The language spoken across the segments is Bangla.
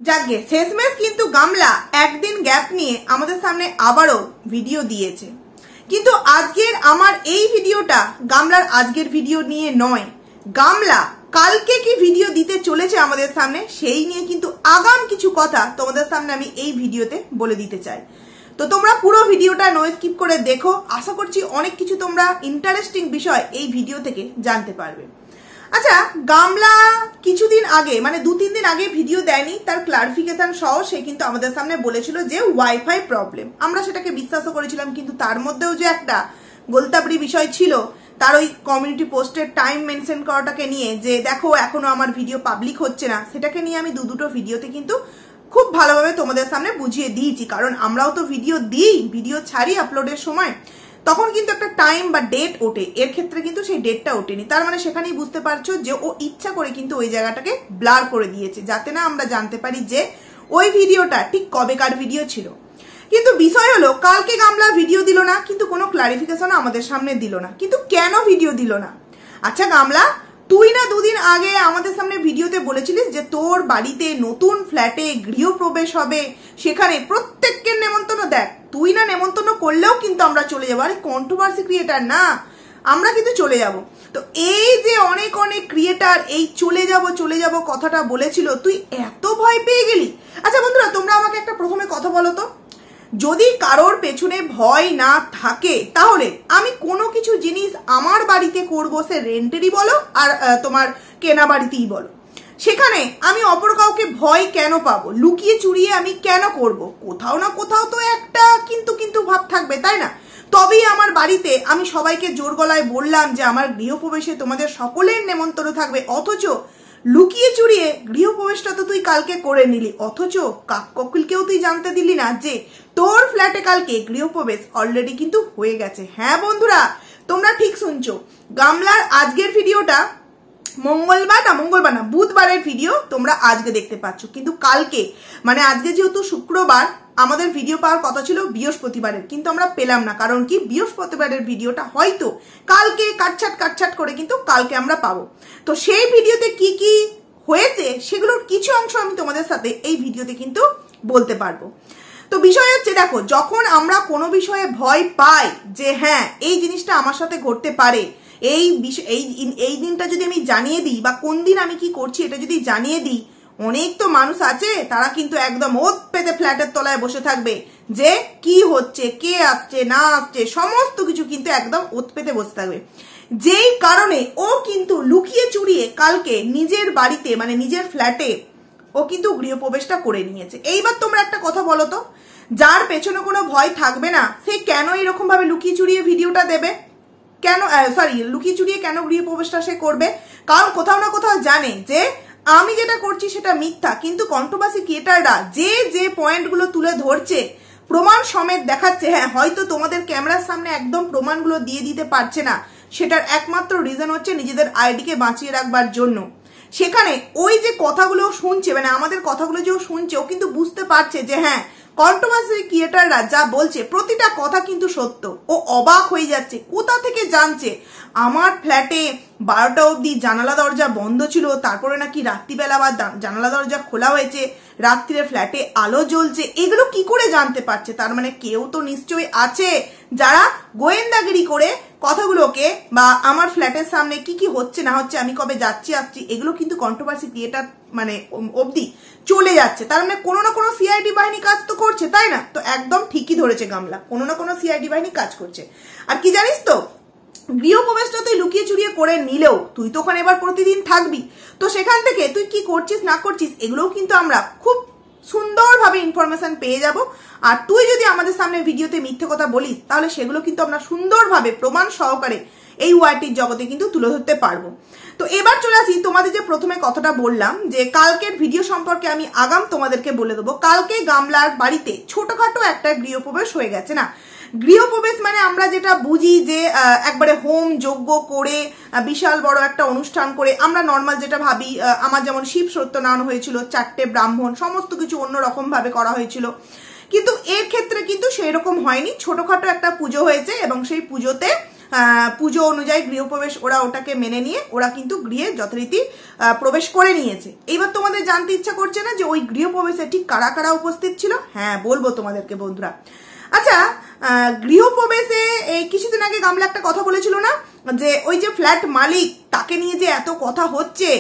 যাকে শেষমেশ কিন্তু গামলা একদিন গ্যাপ নিয়ে আমাদের সামনে আবারও ভিডিও দিয়েছে। কিন্তু আজকের আমার এই ভিডিওটা গামলার আজকের ভিডিও নিয়ে নয়, গামলা কালকে কি ভিডিও দিতে চলেছে আমাদের সামনে সেই নিয়ে কিন্তু আগাম কিছু কথা তোমাদের সামনে আমি এই ভিডিওতে বলে দিতে চাই। তো তোমরা পুরো ভিডিওটা নো স্কিপ করে দেখো, আশা করছি অনেক কিছু তোমরা ইন্টারেস্টিং বিষয় এই ভিডিও থেকে জানতে পারবে। আচ্ছা, গামলা কিছুদিন আগে মানে 2-3 দিন আগে ভিডিও দেয়নি, তার ক্লারিফিকেশন সহ সে কিন্তু আমাদের সামনে বলেছিল যে ওয়াইফাই প্রবলেম। আমরা সেটাকে বিশ্বাসও করেছিলাম, কিন্তু তার মধ্যেও যে একটা গোলতাবড়ি বিষয় ছিল তার ওই কমিউনিটি পোস্টের টাইম মেনশন করাটাকে নিয়ে, যে দেখো এখনো আমার ভিডিও পাবলিক হচ্ছে না, সেটাকে নিয়ে আমি দুটো ভিডিওতে কিন্তু খুব ভালোভাবে তোমাদের সামনে বুঝিয়ে দিয়েছি। কারণ আমরাও তো ভিডিও দিই, ভিডিও ছাড়ি আপলোডের সময়, তখন কিন্তু একটা টাইম বা ডেট ওঠে। এর ক্ষেত্রে কিন্তু সেই ডেটটা ওঠেনি, তার মানে সেখানেই বুঝতে পারছো যে ও ইচ্ছা করে কিন্তু ওই জায়গাটাকে ব্লার করে দিয়েছে, যাতে না আমরা জানতে পারি যে ওই ভিডিওটা ঠিক কবেকার ভিডিও ছিল। কিন্তু বিষয় হলো কালকে গামলা ভিডিও দিল না, কিন্তু কোনো ক্লারিফিকেশনও আমাদের সামনে দিল না। কিন্তু কেন ভিডিও দিল না? আচ্ছা গামলা, তুই না 2 দিন আগে আমাদের সামনে ভিডিওতে বলেছিলিস যে তোর বাড়িতে নতুন ফ্ল্যাটে গৃহপ্রবেশ হবে, সেখানে প্রত্যেককে নেমন্তন্ন। দেখ, তুই না নেমন্তন্ন করলেও কিন্তু আমরা চলে যাবো। আরে কন্ট্রোভার্সি ক্রিয়েটার না, আমরা কিন্তু চলে যাব। তো এই যে অনেক ক্রিয়েটার এই চলে যাব কথাটা বলেছিল, তুই এত ভয় পেয়ে গেলি? আচ্ছা বন্ধুরা, তোমরা আমাকে একটা প্রথমে কথা বলো তো, যদি কারোর পেছনে ভয় না থাকে তাহলে আমি কোনো কিছু জিনিস আমার বাড়িতে করবো, সে রেন্টেরই বলো আর তোমার কেনা বাড়িতেই বলো, সেখানে আমি অপর কাউকে ভয় কেন পাবো? লুকিয়ে চুরিয়ে আমি কেন করব? কোথাও না কোথাও তো একটা কিন্তু ভাব থাকবে, তাই না? তবেই আমার বাড়িতে আমি সবাইকে জোর গলায় বললাম যে আমার গৃহপ্রবেশে তোমাদের সকলের নেমন্তন্ন থাকবে, অথচ লুকিয়ে চুরিয়ে গৃহপ্রবেশটা তো তুই কালকে করে নিলি, অথচ কাককেও তুই জানতে দিলি না যে তোর ফ্ল্যাটে কালকে গৃহপ্রবেশ অলরেডি কিন্তু হয়ে গেছে। হ্যাঁ বন্ধুরা, তোমরা ঠিক শুনছো, গামলার আজকের ভিডিওটা মঙ্গলবার না বুধবারের ভিডিও তোমরা আজকে দেখতে পাচ্ছ, কিন্তু কালকে মানে আজকে যেহেতু শুক্রবার, আমাদের ভিডিও পাওয়ার কথা ছিল বৃহস্পতিবারের, কিন্তু আমরা পেলাম না। কারণ কি, বৃহস্পতিবারের ভিডিওটা হয়তো কালকে কাটছাট করে কিন্তু কালকে আমরা পাবো। তো সেই ভিডিওতে কি কি হয়েছে সেগুলোর কিছু অংশ আমি তোমাদের সাথে এই ভিডিওতে কিন্তু বলতে পারবো। তো বিষয় হচ্ছে, দেখো, যখন আমরা কোনো বিষয়ে ভয় পাই যে হ্যাঁ এই জিনিসটা আমার সাথে ঘটতে পারে, এই দিনটা যদি আমি জানিয়ে দিই বা কোন দিন আমি কি করছি এটা যদি জানিয়ে দিই, অনেক তো মানুষ আছে তারা কিন্তু একদম ওত পেতে ফ্ল্যাটের তলায় বসে থাকবে যে কি হচ্ছে, কে আসছে না আসছে, সমস্ত কিছু কিন্তু একদম ওত পেতে বসে থাকবে। যেই কারণে ও কিন্তু লুকিয়ে চুরিয়ে কালকে নিজের বাড়িতে মানে নিজের ফ্ল্যাটে ও কিন্তু গৃহপ্রবেশটা করে নিয়েছে। এইবার তোমরা একটা কথা বলো তো, যার পেছনে কোনো ভয় থাকবে না সে কেন এরকম ভাবে লুকিয়ে চুরিয়ে ভিডিওটা দেবে? কেন লুকিয়ে চুরিয়ে কেন গৃহপ্রবেশটা সে করবে? কারণ কোথাও না কোথাও জানে যে আমি যেটা করছি সেটা মিথ্যা, কিন্তু কন্ট্রোভার্সি ক্রিয়েটাররা যে পয়েন্টগুলো তুলে ধরছে, প্রমাণ সমেত দেখাচ্ছে, হ্যাঁ হয়তো তোমাদের ক্যামেরার সামনে একদম প্রমাণগুলো দিয়ে দিতে পারছে না, সেটার একমাত্র রিজন হচ্ছে নিজেদের আইডিকে বাঁচিয়ে রাখবার জন্য। সেখানে ওই যে কথাগুলো শুনছে, মানে আমাদের কথাগুলো যে শুনছে, ও কিন্তু বুঝতে পারছে যে হ্যাঁ কন্ট্রোভার্সি ক্রিয়েটাররা যা বলছে প্রতিটা কথা কিন্তু সত্য। ও অবাক হয়ে যাচ্ছে, কোথা থেকে জানছে আমার ফ্ল্যাটে 12টা অবধি জানালা দরজা বন্ধ ছিল, তারপরে নাকি রাত্রিবেলা আবার জানালা দরজা খোলা হয়েছে, রাত্রিরে ফ্ল্যাটে আলো জ্বলছে, এগুলো কি করে জানতে পারছে? তার মানে কেউ তো নিশ্চয়ই আছে যারা গোয়েন্দাগিরি করে কথাগুলোকে, বা আমার ফ্ল্যাটের সামনে কি কি হচ্ছে না হচ্ছে, আমি কবে যাচ্ছি আসছি, এগুলো কিন্তু কন্ট্রোভার্সি ক্রিয়েটার মানে অবধি চলে যাচ্ছে। তার মানে কোনো না কোনো সিআইডি বাহিনী কাজ তো করছে, তাই না? তো একদম ঠিকই ধরেছে গামলা, কোনো না কোনো সিআইডি বাহিনী কাজ করছে। আর কি জানিস তো, গৃহপ্রবেশটা তুই লুকিয়ে চুরিয়ে করে নিলেও তুই তো ওখানে এবার প্রতিদিন থাকবি, তো সেখান থেকে তুই কি করছিস না করছিস এগুলোও কিন্তু আমরা খুব সুন্দরভাবে ইনফরমেশন পেয়ে যাব। আর তুই যদি আমাদের সামনে ভিডিওতে মিথ্যে কথা বলিস তাহলে সেগুলো কিন্তু আমরা সুন্দরভাবে প্রমাণ সহকারে এই ওয়াইটির জগতে কিন্তু তুলে ধরতে পারবো। তো এবার চলে আসি তোমাদের যে প্রথমে কথাটা বললাম যে কালকের ভিডিও সম্পর্কে আমি আগাম তোমাদেরকে বলে দেবো। কালকে গামলার বাড়িতে ছোটখাটো একটা গৃহপ্রবেশ হয়ে গেছে। না, গৃহপ্রবেশ মানে আমরা যেটা বুঝি যে একবারে হোম যজ্ঞ করে বিশাল বড় একটা অনুষ্ঠান করে আমরা নর্মাল যেটা ভাবি, আমার যেমন শিব সত্যনারায়ণ হয়েছিল, 4টে ব্রাহ্মণ, সমস্ত কিছু অন্যরকম ভাবে করা হয়েছিল, কিন্তু এর ক্ষেত্রে কিন্তু সেই রকম হয়নি। ছোটখাটো একটা পুজো হয়েছে এবং সেই পুজোতে পুজো অনুযায়ী গৃহপ্রবেশ ওরা ওটাকে মেনে নিয়ে ওরা কিন্তু গৃহে যথারীতি প্রবেশ করে নিয়েছে। এইবার তোমাদের জানতে ইচ্ছা করছে না যে ওই গৃহপ্রবেশে ঠিক কারা কারা উপস্থিত ছিল? হ্যাঁ, বলবো তোমাদেরকে বন্ধুরা। আচ্ছা, গৃহপ্রবেশে এই কিছুদিন আগে গামলা একটা কথা বলেছিল না, যে ওই যে ফ্ল্যাট মালিক তাকে নিয়ে যে এত কথা হচ্ছে,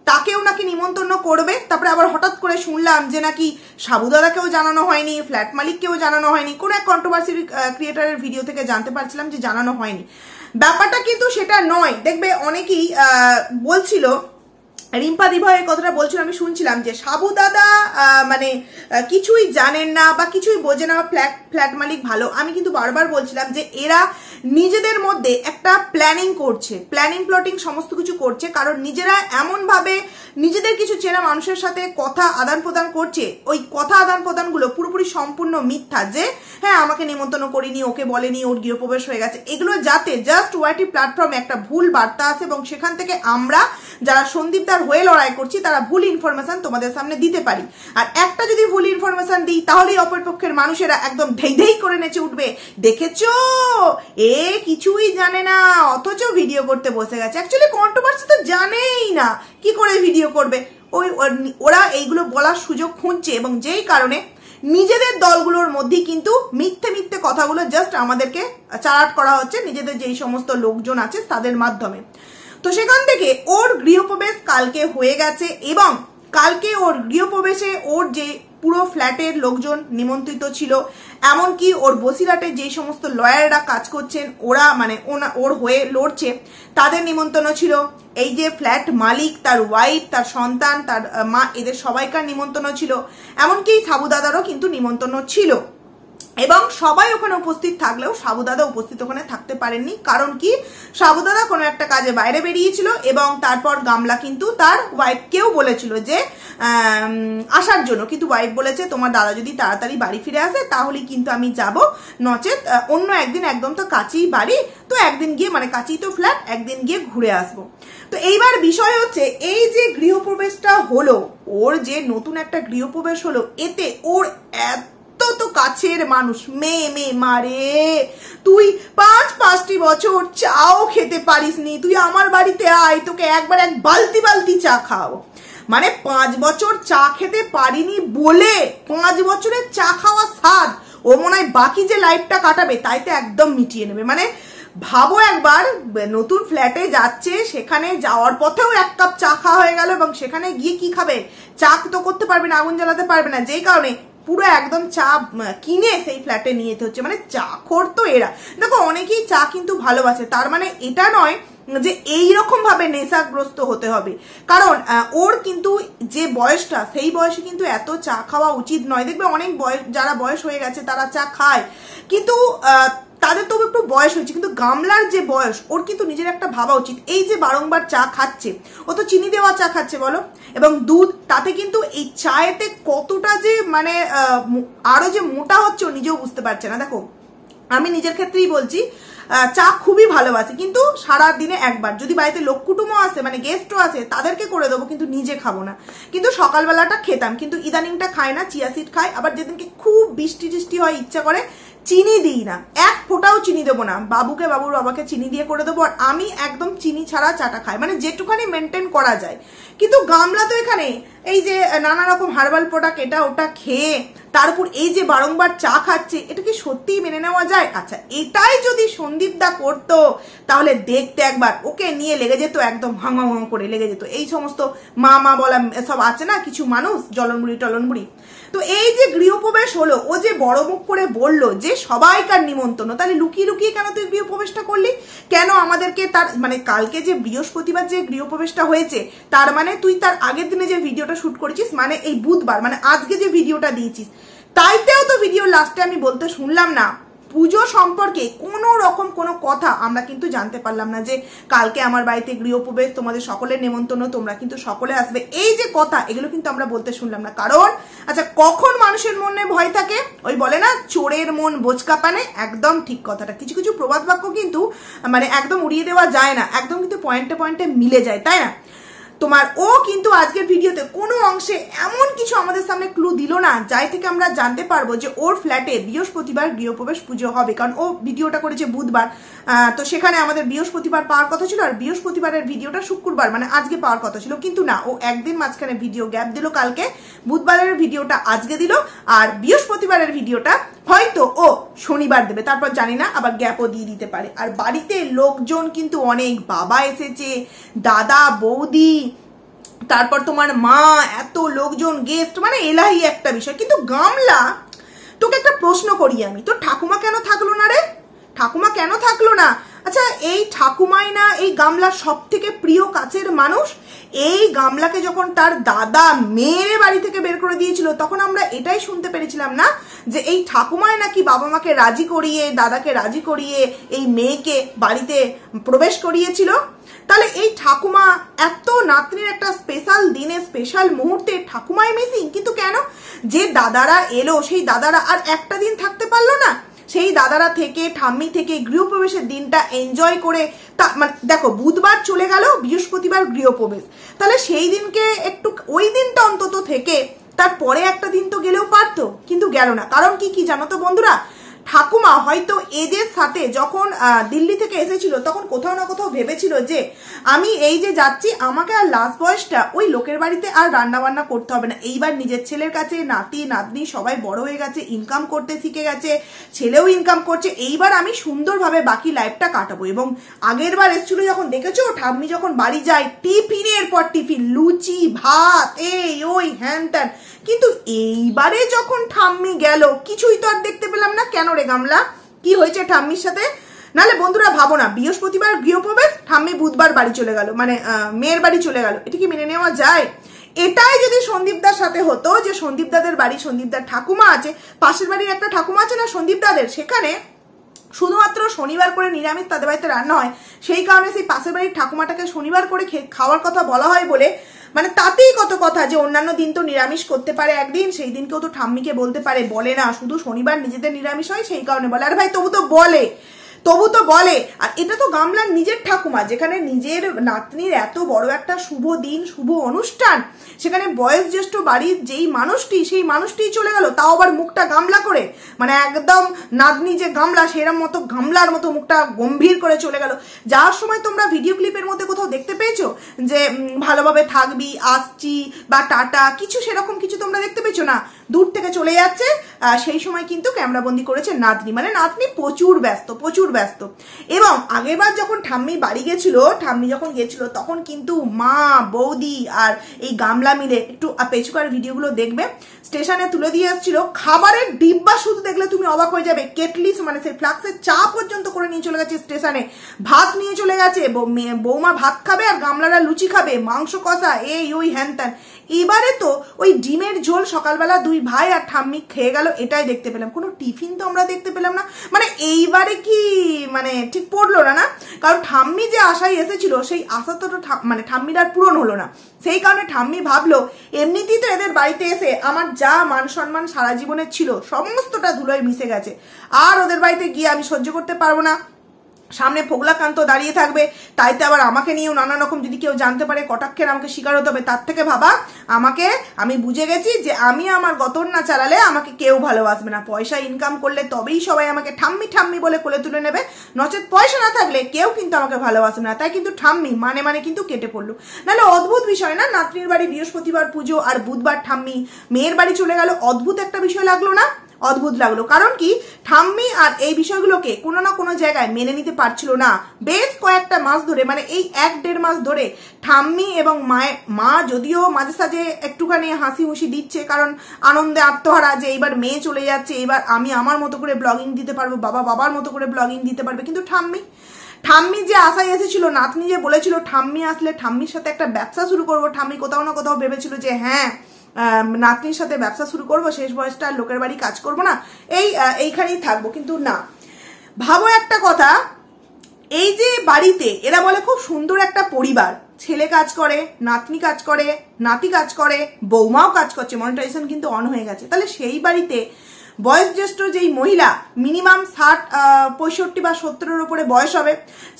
তাকেও নাকি নিমন্ত্রণ করবে। তারপরে আবার হঠাৎ করে শুনলাম যে নাকি সাবুদাদাকেও জানানো হয়নি, ফ্ল্যাট মালিককেও জানানো হয়নি। কোনো এক কন্ট্রোভার্সি ক্রিয়েটারের ভিডিও থেকে জানতে পারছিলাম যে জানানো হয়নি। ব্যাপারটা কিন্তু সেটা নয়। দেখবে অনেকেই বলছিল, রিম্পা দিভা এই কথাটা বলছিল, আমি শুনছিলাম যে সাবুদাদা মানে কিছুই জানেন না বা কিছুই বোঝে না, ফ্ল্যাট মালিক ভালো। আমি কিন্তু বারবার বলছিলাম যে এরা নিজেদের মধ্যে একটা প্ল্যানিং করছে, প্লটিং সমস্ত কিছু করছে। কারণ নিজেরা এমনভাবে নিজেদের কিছু চেনা মানুষের সাথে কথা আদান প্রদান করছে, ওই কথা আদান প্রদানগুলো পুরোপুরি সম্পূর্ণ মিথ্যা। যে হ্যাঁ আমাকে নিমন্ত্রণ করিনি, ওকে বলেনি, ওর গৃহপ্রবেশ হয়ে গেছে, এগুলো যাতে জাস্ট ওয়াইটি প্ল্যাটফর্মে একটা ভুল বার্তা আসে এবং সেখান থেকে আমরা যারা সন্দীপদার হয়ে লড়াই করছি তারা ভুল ইনফরমেশন তোমাদের সামনে দিতে পারি। আর একটা যদি ভুল ইনফরমেশন দিই তাহলেই অপরপক্ষের মানুষেরা একদম ধেই করে নেচে উঠবে, দেখেছো এ কিছুই জানে না অথচ ভিডিও করতে বসে গেছে। অ্যাকচুয়ালি কন্ট্রোভার্সি তো জানেই না, কি করে ভিডিও করবে? ওরা এইগুলো বলার সুযোগ খুঁজছে এবং যেই কারণে নিজেদের দলগুলোর মধ্যে কিন্তু মিথ্যে মিথ্যে কথাগুলো জাস্ট আমাদেরকে চালাট করা হচ্ছে, নিজেদের যেই সমস্ত লোকজন আছে তাদের মাধ্যমে। তো সেখান থেকে ওর গৃহপ্রবেশ কালকে হয়ে গেছে এবং কালকে ওর গৃহপ্রবেশে ওর যে পুরো ফ্ল্যাটের লোকজন নিমন্ত্রিত ছিল, এমনকি ওর বসিরহাটে যে সমস্ত লয়াররা কাজ করছেন ওরা মানে ওর হয়ে লড়ছে তাদের নিমন্ত্রণ ছিল। এই যে ফ্ল্যাট মালিক, তার ওয়াইফ, তার সন্তান, তার মা, এদের সবাইকার নিমন্ত্রণ ছিল। এমনকি সাবুদাদারও কিন্তু নিমন্ত্রণ ছিল এবং সবাই ওখানে উপস্থিত থাকলেও সাবুদাদা উপস্থিত ওখানে থাকতে পারেননি। কারণ কি, সাবুদাদা কোনো একটা কাজে বাইরে বেরিয়েছিল এবং তারপর গামলা কিন্তু তার ওয়াইফকেও বলেছিল যে আসার জন্য, কিন্তু ওয়াইফ বলেছে তোমার দাদা যদি তাড়াতাড়ি বাড়ি ফিরে আসে তাহলে কিন্তু আমি যাব, নচেত অন্য একদিন, একদম তো কাছেই বাড়ি, তো একদিন গিয়ে মানে কাছেই তো ফ্ল্যাট, একদিন গিয়ে ঘুরে আসবো। তো এইবার বিষয় হচ্ছে এই যে গৃহপ্রবেশটা হলো, ওর যে নতুন একটা গৃহপ্রবেশ হলো, এতে ওর তো কাছের মানুষ মেয়ে মারে, তুই 5-5টি বছর চাও খেতে পারিসনি, তুই আমার বাড়িতে আয়, তোকে একবার এক বালতি চা খাওয়াবো। মানে 5 বছর চা খেতে পারিনি বলে 5 বছরের চা খাওয়া স্বাদ ও মনে হয় বাকি যে লাইফটা কাটাবে তাইতে একদম মিটিয়ে নেবে। মানে ভাবো একবার, নতুন ফ্ল্যাটে যাচ্ছে, সেখানে যাওয়ার পথেও 1 কাপ চা খাওয়া হয়ে গেল এবং সেখানে গিয়ে কি খাবে? চা তো করতে পারবে না, আগুন জ্বালাতে পারবে না, যেই কারণে পুরো একদম চা কিনে সেই ফ্ল্যাটে নিয়ে যেতে হচ্ছে। মানে চা খোর তো এরা। দেখো অনেকেই চা কিন্তু ভালোবাসে, তার মানে এটা নয় যে এইরকম ভাবে নেশাগ্রস্ত হতে হবে। কারণ ওর কিন্তু যে বয়সটা, সেই বয়সে কিন্তু এত চা খাওয়া উচিত নয়। দেখবে অনেক যারা বয়স হয়ে গেছে তারা চা খায়, কিন্তু তাদের তো একটু বয়স হয়েছে, কিন্তু গামলার যে বয়স, ওর কিন্তু নিজের একটা ভাবা উচিত। এই যে বারংবার চা খাচ্ছে, ও তো চিনি দেওয়া চা খাচ্ছে বলো, এবং দুধ, তাতে কিন্তু এই চায়েতে কতটা যে মানে আরো যে মোটা হচ্ছে ও নিজেও বুঝতে পারছে না। দেখো আমি নিজের ক্ষেত্রেই বলছি, চা খুবই ভালোবাসি, কিন্তু সারা দিনে একবার। যদি বাড়িতে লোক কুটুমও আসে, মানে গেস্টও আসে, তাদেরকে করে দেবো, কিন্তু নিজে খাবো না। কিন্তু সকালবেলাটা খেতাম, কিন্তু ইদানিংটা খাই না, চিয়া সিড খাই। আবার যেদিনকে খুব বৃষ্টি হয়, ইচ্ছা করে, চিনি দিই না, 1 ফোঁটাও চিনি দেবো না। বাবুর বাবাকে চিনি দিয়ে করে দেবো, আর আমি একদম চিনি ছাড়া চাটা খাই, মানে যেটুখানি মেনটেন করা যায়। কিন্তু গামলা তো এখানে এই যে নানা রকম হার্বাল প্রোডাক্ট এটা ওটা খেয়ে তার উপর এই যে বারংবার চা খাচ্ছে, এটা কি সত্যিই মেনে নেওয়া যায়? আচ্ছা, এটাই যদি সন্দীপদা করতো তাহলে দেখতে একবার ওকে নিয়ে লেগে যেত, একদম ভাঙা করে লেগে যেত। এই সমস্ত মা বলা সব আছে না কিছু মানুষ, টলনবুড়ি। তো এই যে গৃহপ্রবেশ হলো, ও যে বড় মুখ করে বললো যে সবাইকার নিমন্ত্রণ, তাহলে লুকিয়ে কেন তুই গৃহপ্রবেশটা করলি? কেন আমাদেরকে তার মানে কালকে যে বৃহস্পতিবার যে গৃহপ্রবেশটা হয়েছে, তার মানে তুই তার আগের দিনে যে ভিডিওটা শুট করেছিস, মানে এই বুধবার, মানে আজকে যে ভিডিওটা দিয়েছিস, তাইতেও তো ভিডিও লাস্টে আমি বলতে শুনলাম না পুজো সম্পর্কে কোনো রকম কোনো কথা আমরা কিন্তু জানতে পারলাম না, যে কালকে আমার বাড়িতে গৃহপ্রবেশ, তোমাদের সকলের নেমন্তন্ন, তোমরা কিন্তু সকলে আসবে, এই যে কথা, এগুলো কিন্তু আমরা বলতে শুনলাম না। কারণ আচ্ছা, কখন মানুষের মনে ভয় থাকে? ওই বলে না, চোরের মন বোচকা পানে, একদম ঠিক কথাটা। কিছু প্রবাদ বাক্য কিন্তু মানে একদম উড়িয়ে দেওয়া যায় না, একদম কিন্তু পয়েন্টে মিলে যায়, তাই না? তোমার ও কিন্তু আজকের ভিডিওতে কোনো অংশে এমন কিছু আমাদের সামনে ক্লু দিল না যাই থেকে আমরা জানতে পারবো যে ওর ফ্ল্যাটে বৃহস্পতিবার গৃহপ্রবেশ পুজো হবে। কারণ ও ভিডিওটা করেছে বুধবার, তো সেখানে আমাদের বৃহস্পতিবার পাওয়ার কথা ছিল, আর বৃহস্পতিবারের ভিডিওটা শুক্রবার মানে আজকে পাওয়ার কথা ছিল, কিন্তু না, ও একদিন মাঝখানে ভিডিও গ্যাপ দিল, কালকে বুধবারের ভিডিওটা আজকে দিল, আর বৃহস্পতিবারের ভিডিওটা হয়তো ও শনিবার দেবে, তারপর জানি না আবার গ্যাপও দিয়ে দিতে পারে। আর বাড়িতে লোকজন কিন্তু অনেক, বাবা এসেছে, দাদা, বৌদি, তারপর তোমার মা, এত লোকজন, গেস্ট, মানে এলাহি একটা বিষয়। কিন্তু গামলা, তোকে একটা প্রশ্ন করি আমি, তোর ঠাকুমা কেন থাকলো না রে? ঠাকুমা কেন থাকলো না? আচ্ছা, এই ঠাকুমাই না এই গামলার সব থেকে প্রিয় কাছের মানুষ? এই গামলাকে যখন তার দাদা মেয়ের বাড়ি থেকে বের করে দিয়েছিল, তখন আমরা এটাই শুনতে পেরেছিলাম না যে এই ঠাকুমাই নাকি বাবা মাকে রাজি করিয়ে, দাদাকে রাজি করিয়ে এই মেয়েকে বাড়িতে প্রবেশ করিয়েছিল। তাহলে এই ঠাকুমা এত নাতনির একটা স্পেশাল দিনে, স্পেশাল মুহূর্তে ঠাকুমাই মিসিং। কিন্তু কেন? যে দাদারা এলো, সেই দাদারা আর একটা দিন থাকতে পারলো না? সেই দাদারা থেকে, ঠাম্মি থেকে গৃহপ্রবেশের দিনটা এনজয় করে, মানে দেখো বুধবার চলে গেল, বৃহস্পতিবার গৃহপ্রবেশ, তাহলে সেই দিনকে একটু, ওই দিনটা অন্তত থেকে তারপরে একটা দিন তো গেলেও পারতো, কিন্তু গেল না। কারণ কি জানো তো বন্ধুরা, ঠাকুমা হয়তো এদের সাথে যখন দিল্লি থেকে এসেছিল, তখন কোথাও না কোথাও ভেবেছিল যে আমি এই যে যাচ্ছি, আমাকে আর লাস্ট বয়সটা ওই লোকের বাড়িতে আর রান্না বান্না করতে হবে না। এইবার নিজের ছেলের কাছে নাতি নাতনি সবাই বড় হয়ে গেছে, ইনকাম করতে শিখে গেছে, ছেলেও ইনকাম করছে, এইবার আমি সুন্দরভাবে বাকি লাইফটা কাটাবো। এবং আগের বার এসেছিল যখন, দেখেছো ঠাম্মি যখন বাড়ি যায়, টিফিনের পর টিফিন, লুচি ভাত, এই ওই হ্যান ত্যান। কিন্তু এইবারে যখন ঠাম্মি গেল, কিছুই তো আর দেখতে পেলাম না। কেন রে গামলা, কি হয়েছে ঠাম্মির সাথে? নাহলে বন্ধুরা ভাবো না, বৃহস্পতিবার গৃহপ্রবেশ, ঠাম্মি বুধবার বাড়ি চলে গেল, মানে মেয়ের বাড়ি চলে গেল, এটা কি মেনে নেওয়া যায়? এটাই যদি সন্দীপদার সাথে হতো, যে সন্দীপদাদের বাড়ি, সন্দীপদার ঠাকুমা আছে, পাশের বাড়ির একটা ঠাকুমা আছে না সন্দীপদাদের, সেখানে শুধুমাত্র শনিবার করে নিরামিষ তাদের বাড়িতে রান্না হয়, সেই কারণে সেই পাশের বাড়ির ঠাকুমাটাকে শনিবার করে খাওয়ার কথা বলা হয় বলে, মানে তাতেই কত কথা যে অন্যান্য দিন তো নিরামিষ করতে পারে একদিন, সেই দিনকেও তো ঠাম্মিকে বলতে পারে, বলে না, শুধু শনিবার নিজেদের নিরামিষ হয় সেই কারণে বলে। আর ভাই তবু তো বলে। আর এটা তো গামলার নিজের ঠাকুমা, যেখানে নিজের নাতনির এত বড় একটা শুভ দিন, শুভ অনুষ্ঠান, সেখানে বয়স জ্যেষ্ঠ বাড়ির যেই মানুষটি, সেই মানুষটিই চলে গেল, তাও আবার মুখটা গামলা করে, মানে একদম নাতনি যে গামলা, সেরম মতো গামলার মতো মুখটা গম্ভীর করে চলে গেল। যাওয়ার সময় তোমরা ভিডিও ক্লিপের মধ্যে কোথাও দেখতে পেয়েছো যে ভালোভাবে থাকবি, আসছি বা টাটা, কিছু সেরকম কিছু তোমরা দেখতে পেয়েছো না? দূর থেকে চলে যাচ্ছে। সেই সময় কিন্তু ক্যামেরাবন্দি করেছে নাতনি, মানে নাতনি প্রচুর ব্যস্ত। এবং আগেরবার যখন ঠাম্মি বাড়ি গেছিল, তখন কিন্তু মা, বৌদি আর এই গামলা মিলে, একটু পেছুকার ভিডিওগুলো দেখবে, স্টেশনে তুলে দিয়ে এসেছিল খাবারের ডিব্বা, শুধু দেখলে তুমি অবাক হয়ে যাবে। কেটলি, মানে সেই ফ্লাক্সের চা পর্যন্ত করে নিয়ে চলে গেছে স্টেশনে, ভাত নিয়ে চলে গেছে, বৌমা ভাত খাবে আর গামলারা লুচি খাবে, মাংস কষা, এই ওই হ্যান ত্যান। এবারে তো ওই ডিমের ঝোল সকালবেলা দুই ভাই আর ঠাম্মি খেয়ে গেল, এটাই দেখতে পেলাম, কোনো টিফিন তো আমরা দেখতে পেলাম না। মানে এইবারে কি মানে ঠিক পড়লো না, কারণ ঠাম্মি যে আশায় এসেছিল, সেই আশা তো মানে ঠাম্মির আর পূরণ হলো না। সেই কারণে ঠাম্মি ভাবলো, এমনিতেই তো এদের বাড়িতে এসে আমার যা মান সম্মান সারা জীবনের ছিল, সমস্তটা ধুলোয় মিশে গেছে, আর ওদের বাড়িতে গিয়ে আমি সহ্য করতে পারবো না। সামনে ফোগলাকান্ত দাঁড়িয়ে থাকবে, তাইতে আবার আমাকে নিয়েও নানা রকম যদি কেউ জানতে পারে, কটাক্ষের আমাকে শিকার হতে হবে। তার থেকে ভাবা, আমি বুঝে গেছি যে আমি আমার গতর না চালালে আমাকে কেউ ভালোবাসবে না। পয়সা ইনকাম করলে তবেই সবাই আমাকে ঠাম্মি বলে কোলে তুলে নেবে, নচেত পয়সা না থাকলে কেউ কিন্তু আমাকে ভালোবাসবে না। তাই কিন্তু ঠাম্মি মানে কিন্তু কেটে পড়লো। নাহলে অদ্ভুত বিষয় না, নাতনির বাড়ি বৃহস্পতিবার পুজো আর বুধবার ঠাম্মি মেয়ের বাড়ি চলে গেল, অদ্ভুত একটা বিষয় লাগলো না? অদ্ভুত লাগলো। কারণ কি, ঠাম্মি আর এই বিষয়গুলোকে কোনো না কোনো জায়গায় মেনে নিতে পারছিল না। বেশ কয়েকটা মাস ধরে, মানে এই 1-1.5 মাস ধরে ঠাম্মি এবং মা যদিও মাঝে সাঝে একটুখানি হাসি হুসি দিচ্ছে, কারণ আনন্দে আত্মহারা যে এইবার মেয়ে চলে যাচ্ছে, এবার আমি আমার মতো করে ব্লগিং দিতে পারবো, বাবার মতো করে ব্লগিং দিতে পারবে। কিন্তু ঠাম্মি যে আশায় এসেছিল, নাতনি যে বলেছিল ঠাম্মি আসলে ঠাম্মির সাথে একটা ব্যবসা শুরু করবো, ঠাম্মি কোথাও না কোথাও ভেবেছিল যে হ্যাঁ নাতনির সাথে ব্যবসা শুরু করবো, শেষ বয়সটা লোকের বাড়ি কাজ করবো না, এইখানেই থাকবো। কিন্তু না, ভাবো একটা কথা, এই যে বাড়িতে এরা বলে খুব সুন্দর একটা পরিবার, ছেলে কাজ করে, নাতনি কাজ করে, নাতি কাজ করে, বৌমাও কাজ করছে, মনিটাইজেশন কিন্তু অন হয়ে গেছে। তাহলে সেই বাড়িতে বয়োজ্যেষ্ঠ যেই মহিলা মিনিমাম 65 বা 70-এর উপরে বয়স হবে,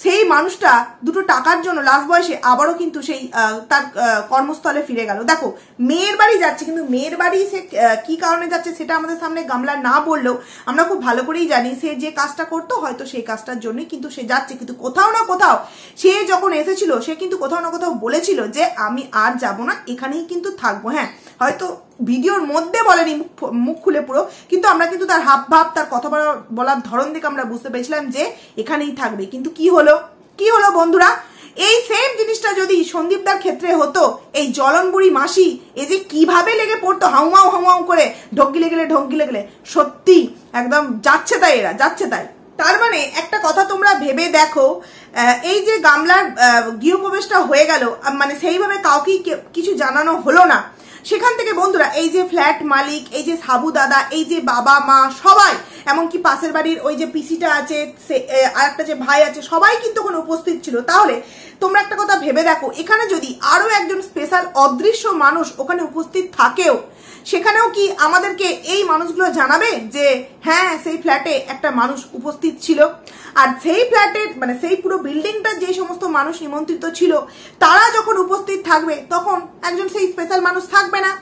সেই মানুষটা দুটো টাকার জন্য লাস্ট বয়সে আবারও কিন্তু সেই তার কর্মস্থলে ফিরে গেল। দেখো, মেয়ের বাড়ি যাচ্ছে, কিন্তু মেয়ের বাড়ি সে কি কারণে যাচ্ছে সেটা আমাদের সামনে গামলা না বললেও আমরা খুব ভালো করেই জানি সে যে কাজটা করতো হয়তো সেই কাজটার জন্যই কিন্তু সে যাচ্ছে। কিন্তু কোথাও না কোথাও সে যখন এসেছিল সে কিন্তু কোথাও না কোথাও বলেছিল যে আমি আর যাব না, এখানেই কিন্তু থাকবো। হ্যাঁ, হয়তো ভিডিওর মধ্যে বলেনি মুখ খুলে পুরো, কিন্তু আমরা কিন্তু তার হাব ভাব, তার কথা বলার ধরন দেখে আমরা বুঝতে পেরেছিলাম যে এখানেই থাকবে। কিন্তু কি হলো বন্ধুরা, এই সেম জিনিসটা যদি সন্দীপদার ক্ষেত্রে হতো, এই জ্বলন বুড়ি মাসি এই যে কিভাবে লেগে পড়তো হাউমাউ করে, ঢঙ্গিলে গেলে সত্যি একদম যাচ্ছে তাই, এরা যাচ্ছে তাই। তার মানে একটা কথা তোমরা ভেবে দেখো, এই যে গামলার গৃহপ্রবেশটা হয়ে গেল, মানে সেইভাবে কাউকেই কিছু জানানো হলো না, সেখান থেকে বন্ধুরা এই যে ফ্ল্যাট মালিক, এই যে সাবু দাদা, এই যে বাবা মা সবাই, এমনকি পাশের বাড়ির ওই যে পিসিটা আছে, আর একটা যে ভাই আছে, সবাই কিন্তু ওখানে উপস্থিত ছিল। তাহলে তোমরা একটা কথা ভেবে দেখো, এখানে যদি আরো একজন স্পেশাল অদৃশ্য মানুষ ওখানে উপস্থিত থাকেও, সেখানেও কি আমাদেরকে এই মানুষগুলো জানাবে যে হ্যাঁ সেই ফ্ল্যাটে একটা মানুষ উপস্থিত ছিল? আর সেই ফ্ল্যাটের মানে সেই পুরো বিল্ডিংটার যে সমস্ত মানুষ নিমন্ত্রিত ছিল তারা যখন উপস্থিত থাকবে তখন একজন সেই স্পেশাল মানুষ থাকবে না।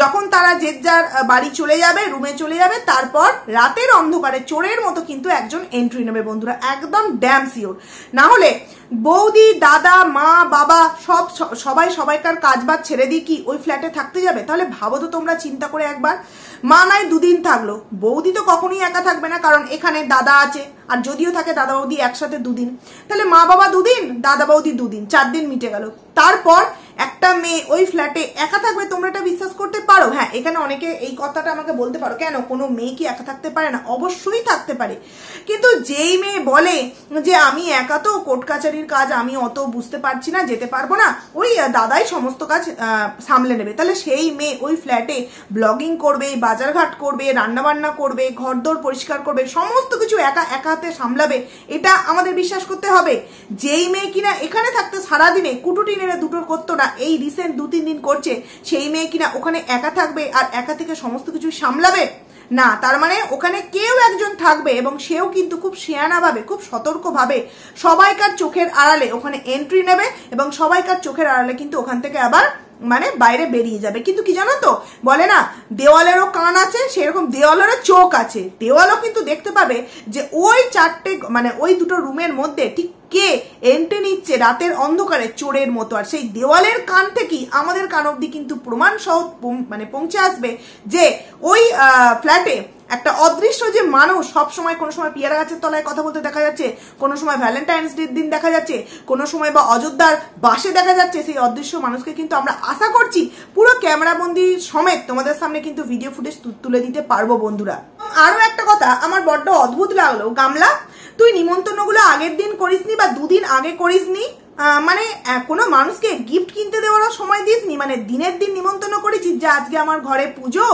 যখন তারা যে যার বাড়ি চলে যাবে, রুমে চলে যাবে, তারপর রাতের অন্ধকারে চোরের মতো কিন্তু একজন এন্ট্রি নেবে বন্ধুরা, একদম ড্যাম সিওর। না হলে বৌদি, দাদা, মা, বাবা সবাই সবাইকার কাজবাজ ছেড়ে দিয়ে কি ওই ফ্ল্যাটে থাকতে যাবে? তাহলে ভাবো তো তোমরা চিন্তা করে একবার। মা নাই দুদিন থাকলো, বৌদি তো কখনোই একা থাকবে না, কারণ এখানে দাদা আছে, আর যদিও থাকে দাদা বৌদি একসাথে দুদিন, তাহলে মা বাবা দুদিন, দাদা বৌদি দুদিন, 4 দিন মিটে গেল। তারপর একটা মেয়ে ওই ফ্ল্যাটে একা থাকবে, তোমরা এটা বিশ্বাস করতে পারো? হ্যাঁ, এখানে অনেকে এই কথাটা আমাকে বলতে পারো, কেন কোনো মেয়ে কি একা থাকতে পারে না? অবশ্যই থাকতে পারে, কিন্তু যেই মেয়ে বলে যে আমি একা তো, কোর্ট কাছারির কাজ আমি অত বুঝতে পারছি না, যেতে পারবো না, ওই দাদাই সমস্ত কাজ সামলে নেবে, তাহলে সেই মেয়ে ওই ফ্ল্যাটে ব্লগিং করবে, বাজারঘাট করবে, রান্নাবান্না করবে, ঘরদোর পরিষ্কার করবে, সমস্ত কিছু একা হাতে সামলাবে, এটা আমাদের বিশ্বাস করতে হবে? যেই মেয়ে কিনা এখানে থাকতে সারাদিনে কুটুটি নেড়ে দুটো করতো না, এই রিসেন্ট 2-3 দিন করছে, সেই মেয়ে কিনা ওখানে একা থাকবে আর একা থেকে সমস্ত কিছু সামলাবে না? তার মানে ওখানে কেউ একজন থাকবে, এবং সেও কিন্তু খুব শিয়ানাভাবে, খুব সতর্কভাবে সবাইকার চোখের আড়ালে ওখানে এন্ট্রি নেবে, এবং সবাইকার চোখের আড়ালে কিন্তু ওখান থেকে আবার মানে বাইরে বেরিয়ে যাবে। কিন্তু কি জানো তো, বলে না দেওয়ালেরও কান আছে, সেরকম দেওয়ালেরও চোখ আছে। দেওয়ালও কিন্তু দেখতে পাবে যে ওই 4টে মানে ওই দুটো রুমের মধ্যে ঠিক কে এন্ট্রি নিচ্ছে রাতের অন্ধকারে চোরের মতো, আর সেই দেওয়ালের কান থেকেই আমাদের কান অব্দি কিন্তু প্রমাণ সহ মানে পৌঁছে আসবে যে ওই ফ্ল্যাটে একটা অদৃশ্য যে মানুষ সবসময়, কোনো সময় পিয়ারা গাছের তলায় কথা বলতে দেখা যাচ্ছে, কোনো সময় ভ্যালেন্টাইন্স ডের দিন দেখা যাচ্ছে, কোনো সময় বা অযোধ্যার বাসে দেখা যাচ্ছে, সেই অদৃশ্য মানুষকে কিন্তু আমরা আশা করছি পুরো ক্যামেরাবন্দি সমেত তোমাদের সামনে কিন্তু ভিডিও ফুটেজ তুলে দিতে পারবো বন্ধুরা। আরো একটা কথা আমার বড্ড অদ্ভুত লাগলো, গামলা তুই নিমন্ত্রণগুলো আগের দিন করিসনি বা 2 দিন আগে করিসনি, মানে কোনো মানুষকে গিফট কিনতে দেওয়ারও সময় দিসনি, মানে দিনের দিন নিমন্ত্রণ করেছিস যে আজকে আমার ঘরে পুজো,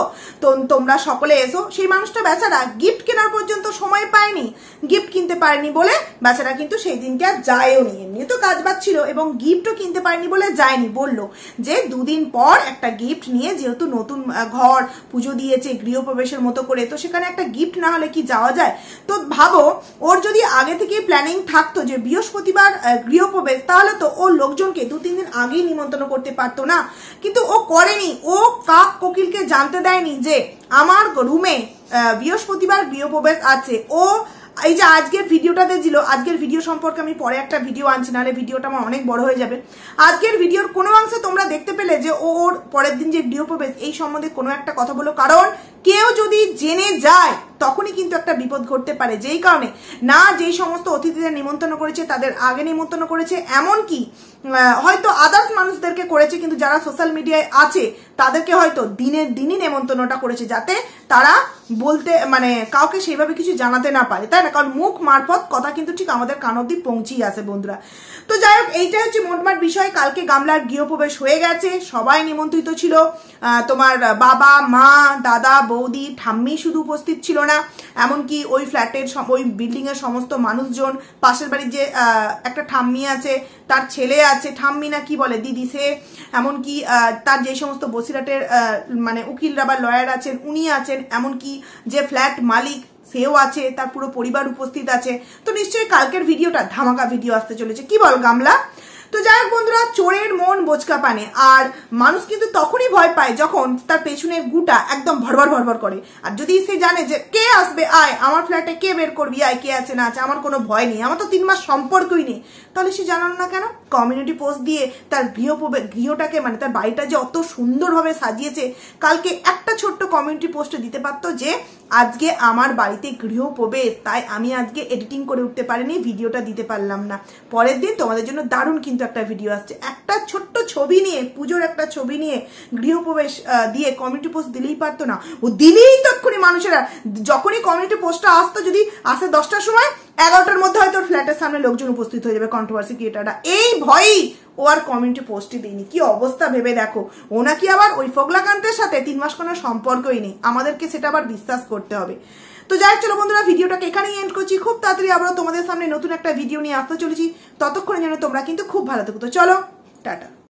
তো তোমরা সকলে এসো, সেই মানুষটা বেচারা গিফট কেনার পর্যন্ত সময় পায়নি, গিফট কিনতে পারেনি বলে বেচারা কিন্তু সেই দিনকে আর যায়ও নি, এমনি তো কাজ বাজ ছিল, এবং গিফটও কিনতে পারেনি বলে যায়নি, বললো যে 2 দিন পর একটা গিফট নিয়ে, যেহেতু নতুন ঘর পুজো দিয়েছে গৃহপ্রবেশের মতো করে, তো সেখানে একটা গিফট না হলে কি যাওয়া যায়? তো ভাবো ওর যদি আগে থেকে প্ল্যানিং থাকতো যে বৃহস্পতিবার গৃহপ্রবেশ, তাহলে তো ও লোকজনকে 2-3 দিন আগেই নিমন্ত্রণ করতে পারতো না, কিন্তু ও করেনি। ও কাক কোকিলকে জানতে দেয়নি যে আমার রুমে বৃহস্পতিবার গৃহপ্রবেশ আছে। ও এই যে আজকের ভিডিওটাতে ছিল, আজকের ভিডিও সম্পর্কে আমি পরে একটা ভিডিও আনছি, নাহলে ভিডিওটা আমার অনেক বড় হয়ে যাবে। আজকের ভিডিওর কোনো অংশে তোমরা দেখতে পেলে যে ওর পরের দিন যে গৃহপ্রবেশ, এই সম্বন্ধে কোনো একটা কথা বলো, কারণ কেউ যদি জেনে যায় তখনই কিন্তু একটা বিপদ ঘটতে পারে, যেই কারণে না যেই সমস্ত অতিথিদের নিমন্ত্রণ করেছে তাদের আগে নিমন্ত্রণ করেছে, এমনকি হয়তো আদার্স মানুষদেরকে করেছে, কিন্তু যারা সোশ্যাল মিডিয়ায় আছে তাদেরকে হয়তো দিনের দিনই নেমন্তন্নটা করেছে, যাতে তারা বলতে মানে কাউকে সেইভাবে কিছু জানাতে না পারে, তাই না? কারণ মুখ মারফত কথা কিন্তু ঠিক আমাদের কান অব্দি পৌঁছেই আসে বন্ধুরা। তো যাই হোক, এইটা হচ্ছে মোটমাট বিষয়। কালকে গামলার গৃহপ্রবেশ হয়ে গেছে, সবাই নিমন্ত্রিত ছিল, তোমার বাবা, মা, দাদা, বৌদি ঠাম্মি শুধু উপস্থিত ছিল না, এমনকি ওই ফ্ল্যাটের ওই বিল্ডিংয়ের সমস্ত মানুষজন, পাশের বাড়ির যে একটা ঠাম্মি আছে তার ছেলে আছে, ঠাম্মি না কি বলে দিদি, সে এমনকি তার যে সমস্ত বসিরহাটের মানে উকিলরা বা লয়ার আছেন উনি আছেন, এমনকি যে ফ্ল্যাট মালিক সেও আছে, তার পুরো পরিবার উপস্থিত আছে। তো নিশ্চয়ই কালকের ভিডিওটা ধামাকা ভিডিও আসতে চলেছে, কি বল গামলা? তো যাই হোক বন্ধুরা, চোরের মন বোচকা পানে, আর মানুষ কিন্তু তখনই ভয় পায় যখন তার পেছনের গুটা একদম ভরভর ভরভর করে। আর যদি সে জানে যে কে আসবে, আয় আমার ফ্ল্যাটে কে বের করবি, আয় কে আছে না আছে, আমার কোনো ভয় নেই, আমার তো 3 মাস সম্পর্কই নেই, তাহলে সে জানানো না কেন? কমিউনিটি পোস্ট দিয়ে তার গৃহটাকে মানে তার বাড়িটা যে অত সুন্দরভাবে সাজিয়েছে, কালকে একটা ছোট্ট কমিউনিটি পোস্টে দিতে পারতো যে আজকে আমার বাড়িতে গৃহপ্রবেশ, তাই আমি আজকে এডিটিং করে উঠতে পারিনি, ভিডিওটা দিতে পারলাম না। পরের দিন তোমাদের জন্য দারুণ কিন্তু একটা ভিডিও আসছে, একটা ছোট্ট ছবি নিয়ে, পুজোর একটা ছবি নিয়ে গৃহপ্রবেশ দিয়ে কমিউনিটি পোস্ট দিলেই পারতো না? ও দিলেই তক্ষুনি মানুষেরা, যখনই কমিউনিটি পোস্টটা আসতো, যদি আসে 10টার সময়, 11টার মধ্যে হয়তো ফ্ল্যাটের সামনে লোকজন উপস্থিত হয়ে যাবে, কন্ট্রোভার্সি ক্রিয়েটাররা। এই ভয়েই ও আর কমিউনিটি পোস্টই দেয়নি। কি অবস্থা ভেবে দেখো, ও নাকি আবার ওই ফোগলাকান্তের সাথে 3 মাস কোনো সম্পর্কই নেই, আমাদেরকে সেটা আবার বিশ্বাস করতে হবে। তো যাই চলো বন্ধুরা, ভিডিওটাকে এখানেই এন্ড করছি। খুব তাড়াতাড়ি আবারও তোমাদের সামনে নতুন একটা ভিডিও নিয়ে আসতে চলেছি, ততক্ষণে যেন তোমরা কিন্তু খুব ভালো থেকো। তো চলো, টাটা।